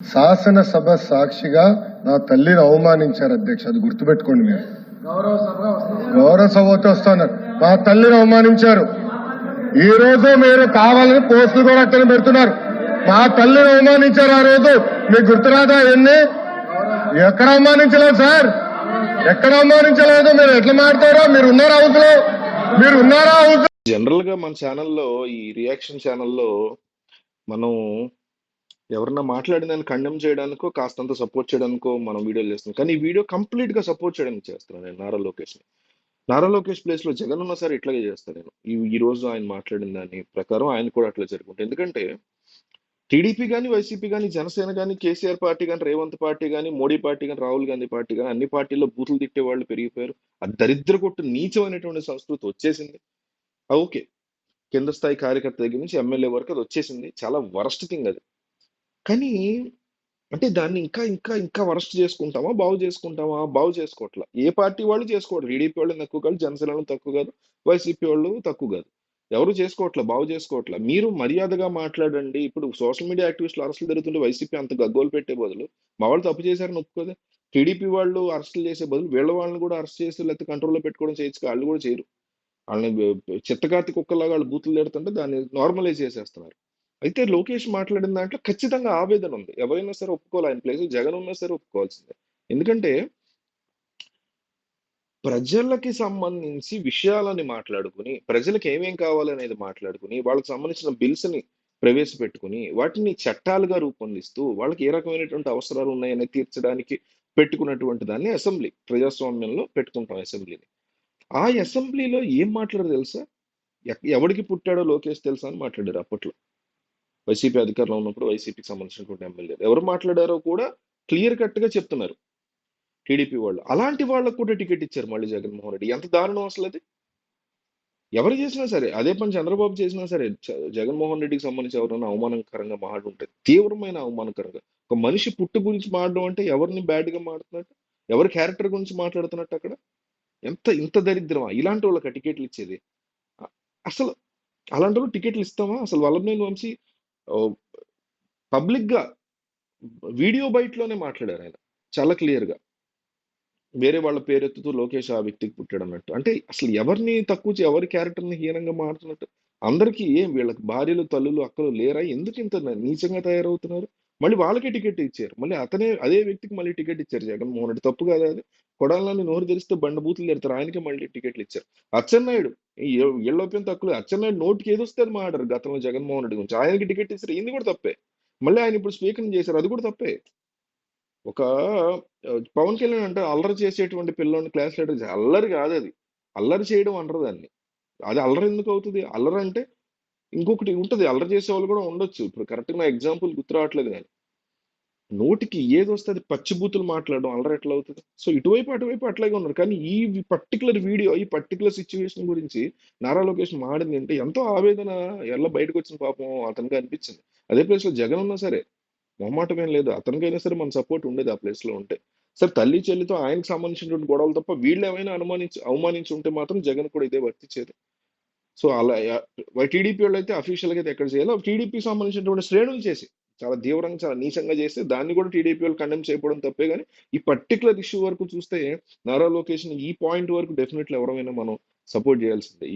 శాసనసభ సాక్షిగా నా తల్లిని అవమానించారు అధ్యక్ష, అది గుర్తుపెట్టుకోండి మీరు. గౌరవ సభతో వస్తున్నారు. మా తల్లిని అవమానించారు. ఈ రోజు మీరు కావాలని పోస్టులు కూడా అక్కడ పెడుతున్నారు. మా తల్లిని అవమానించారు. ఆ రోజు మీకు గుర్తురాదా? ఎన్ని ఎక్కడ అవమానించలేదు సార్, ఎక్కడ అవమానించలేదు. మీరు ఎట్లా మాట్లాడతారో? మీరు ఉన్నారా హౌస్ లో? మీరు ఉన్నారా హౌస్? జనరల్ గా మన ఛానల్లో, ఈ రియాక్షన్ ఛానల్లో మనం ఎవరన్నా మాట్లాడిన కండెమ్ చేయడానికో కాస్తంత సపోర్ట్ చేయడానికో మనం వీడియోలు చేస్తున్నాం. కానీ ఈ వీడియో కంప్లీట్ గా సపోర్ట్ చేయడానికి చేస్తున్నాను నేను నారా లోకేష్ ని. నారా లోకేష్ ప్లేస్ లో జగన్ ఉన్న సరే ఇట్లాగే చేస్తాను నేను. ఈ రోజు ఆయన మాట్లాడిన దాని ప్రకారం ఆయన కూడా అట్లా జరుగుతుంది. ఎందుకంటే టీడీపీ కానీ, వైసీపీ కానీ, జనసేన కానీ, కేసీఆర్ పార్టీ కానీ, రేవంత్ పార్టీ కానీ, మోడీ పార్టీ కానీ, రాహుల్ గాంధీ పార్టీ కానీ, అన్ని పార్టీల్లో బూతులు తిట్టే వాళ్ళు పెరిగిపోయారు. ఆ దరిద్ర కొట్టు నీచమైనటువంటి సంస్కృతి వచ్చేసింది. ఓకే, కింద స్థాయి కార్యకర్త దగ్గర నుంచి ఎమ్మెల్యే వరకు అది వచ్చేసింది. చాలా వరస్ట్ థింగ్ అది. కానీ అంటే దాన్ని ఇంకా ఇంకా ఇంకా వరస్ట్ చేసుకుంటామా, బాగు చేసుకుంటామా? బాగు చేసుకోవట్లా. ఏ పార్టీ వాళ్ళు చేసుకోవట్లేదు. టీడీపీ వాళ్ళు తక్కువ కాదు, జనసేన వాళ్ళు తక్కువ కాదు, వైసీపీ వాళ్ళు తక్కువ కాదు. ఎవరు చేసుకోవట్లే, బాగు చేసుకోవట్లే. మీరు మర్యాదగా మాట్లాడండి. ఇప్పుడు సోషల్ మీడియా యాక్టివిస్టులు అరెస్టులు జరుగుతుంటే వైసీపీ అంత గగ్గోలు పెట్టే బదులు మా వాళ్ళు తప్పు చేశారని ఒప్పుకోదే. టీడీపీ వాళ్ళు అరెస్టులు చేసే బదులు వీళ్ళ వాళ్ళని కూడా అరెస్ట్ చేసి లేకపోతే కంట్రోల్లో పెట్టుకోవడం చేయొచ్చు. వాళ్ళు కూడా చేయరు. వాళ్ళని చిత్తకార్తి కుక్కలాగా వాళ్ళు బూతులు తిడుతుంటే దాన్ని నార్మలైజ్ చేసేస్తున్నారు. అయితే లోకేష్ మాట్లాడిన దాంట్లో ఖచ్చితంగా ఆవేదన ఉంది. ఎవరైనా సరే ఒప్పుకోవాలి. ఆయన ప్లేస్ జగన్ ఉన్నా సరే ఒప్పుకోవాల్సిందే. ఎందుకంటే ప్రజలకి సంబంధించి విషయాలని మాట్లాడుకుని, ప్రజలకు ఏమేం కావాలనేది మాట్లాడుకుని, వాళ్ళకి సంబంధించిన బిల్స్ ని ప్రవేశపెట్టుకుని, వాటిని చట్టాలుగా రూపొందిస్తూ, వాళ్ళకి ఏ రకమైనటువంటి అవసరాలు ఉన్నాయని తీర్చడానికి పెట్టుకున్నటువంటి దాన్ని అసెంబ్లీ. ప్రజాస్వామ్యంలో పెట్టుకుంటాం అసెంబ్లీని. ఆ అసెంబ్లీలో ఏం మాట్లాడారు తెలుసా? ఎవడికి పుట్టాడో లోకేష్ తెలుసా అని మాట్లాడారు అప్పట్లో. వైసీపీ అధికారంలో ఉన్నప్పుడు వైసీపీకి సంబంధించినటువంటి ఎమ్మెల్యేలు ఎవరు మాట్లాడారో కూడా క్లియర్ కట్ గా చెప్తున్నారు టీడీపీ వాళ్ళు. అలాంటి వాళ్ళకు కూడా టికెట్ ఇచ్చారు మళ్ళీ జగన్మోహన్ రెడ్డి. ఎంత దారుణం అసలు అది! ఎవరు చేసినా సరే, అదే పని చంద్రబాబు చేసినా సరే, జగన్మోహన్ రెడ్డికి సంబంధించి ఎవరైనా అవమానకరంగా మాట్లాడుంటే, తీవ్రమైన అవమానకరంగా, ఒక మనిషి పుట్టు గురించి మాట్లాడడం అంటే ఎవరిని బ్యాడ్ గా మాట్లాడుతున్నట్టు, ఎవరి క్యారెక్టర్ గురించి మాట్లాడుతున్నట్టు అక్కడ ఇంత దరిద్రమా ఇలాంటి వాళ్ళకి టికెట్లు ఇచ్చేది? అసలు అలాంటి వాళ్ళు టికెట్లు ఇస్తామా? అసలు వల్లభనేని వంశీ పబ్లిక్ గా వీడియో బయటలోనే మాట్లాడారు ఆయన చాలా క్లియర్ గా. వేరే వాళ్ళ పేరెత్తుతూ లోకేష్ ఆ వ్యక్తికి పుట్టాడు అన్నట్టు. అంటే అసలు ఎవరిని తక్కువ ఎవరి క్యారెక్టర్ని హీనంగా మారుతున్నట్టు. అందరికీ ఏం వీళ్ళకి భార్యలు, తల్లులు, అక్కలు లేరా? ఎందుకు ఇంత నీచంగా తయారవుతున్నారు? మళ్ళీ వాళ్ళకే టికెట్ ఇచ్చారు. మళ్ళీ అదే వ్యక్తికి మళ్ళీ టికెట్ ఇచ్చారు జగన్మోహన్ రెడ్డి. తప్పు కాదు అది. కొడాలని నోరు తెరిస్తే బండబూతులు తెడతారు. ఆయనకే మళ్ళీ టికెట్లు ఇచ్చారు. అచ్చెన్నాయుడు ఏళ్ళోపేం తక్కువ. అచ్చెన్నాయుడు నోటికి ఏదొస్తే అది మాట్లాడారు గతంలో జగన్మోహన్ రెడ్డి గురించి. ఆయనకి టికెట్ ఇచ్చారు. ఇది కూడా తప్పే. మళ్ళీ ఆయన ఇప్పుడు స్పీకర్ చేశారు. అది కూడా తప్పే. ఒక పవన్ కళ్యాణ్ అంటే అల్లరి చేసేటువంటి పిల్లని క్లాస్ లీడర్ అల్లరి కాదు అది. అల్లరి చేయడం అనరు దాన్ని. అది అల్లరి ఎందుకు అవుతుంది? అల్లరి అంటే ఇంకొకటి ఉంటది. అల్లరి చేసే వాళ్ళు కూడా ఉండొచ్చు. ఇప్పుడు కరెక్ట్ గా ఎగ్జాంపుల్ గుర్తు రావట్లేదు కానీ నోటికి ఏదొస్తే అది పచ్చిబూతులు మాట్లాడడం అల్లరి ఎట్లా అవుతుంది? సో ఇటువైపు అటువైపు అట్లాగే ఉన్నారు. కానీ ఈ పర్టికులర్ వీడియో, ఈ పర్టికులర్ సిచ్యువేషన్ గురించి నారా లోకేష్ మాడింది అంటే ఎంతో ఆవేదన ఎలా బయటకు వచ్చిన పాపం అతనికి అనిపించింది. అదే ప్లేస్ లో జగన్ ఉన్నా సరే మొహమాటం ఏం లేదు. అతనికైనా సరే మన సపోర్ట్ ఉండేది ఆ ప్లేస్ లో ఉంటే. సరే తల్లి చెల్లితో ఆయనకు సంబంధించినటువంటి గొడవలు తప్ప వీళ్ళు ఏమైనా అవమానించి ఉంటే మాత్రం జగన్ కూడా ఇదే వర్తించేది. సో అలా టీడీపీ వాళ్ళు అయితే అఫీషియల్ గా అయితే ఎక్కడ చేయాలో టీడీపీకి సంబంధించినటువంటి శ్రేణులు చేసి చాలా తీవ్రంగా, చాలా నీచంగా చేస్తే దాన్ని కూడా టీడీపీ వాళ్ళు కండెమ్ చేయడం తప్పే. కానీ ఈ పర్టికులర్ ఇష్యూ వరకు చూస్తే నారా లోకేష్ ఈ పాయింట్ వరకు డెఫినెట్లీ ఎవరైనా మనం సపోర్ట్ చేయాల్సిందే.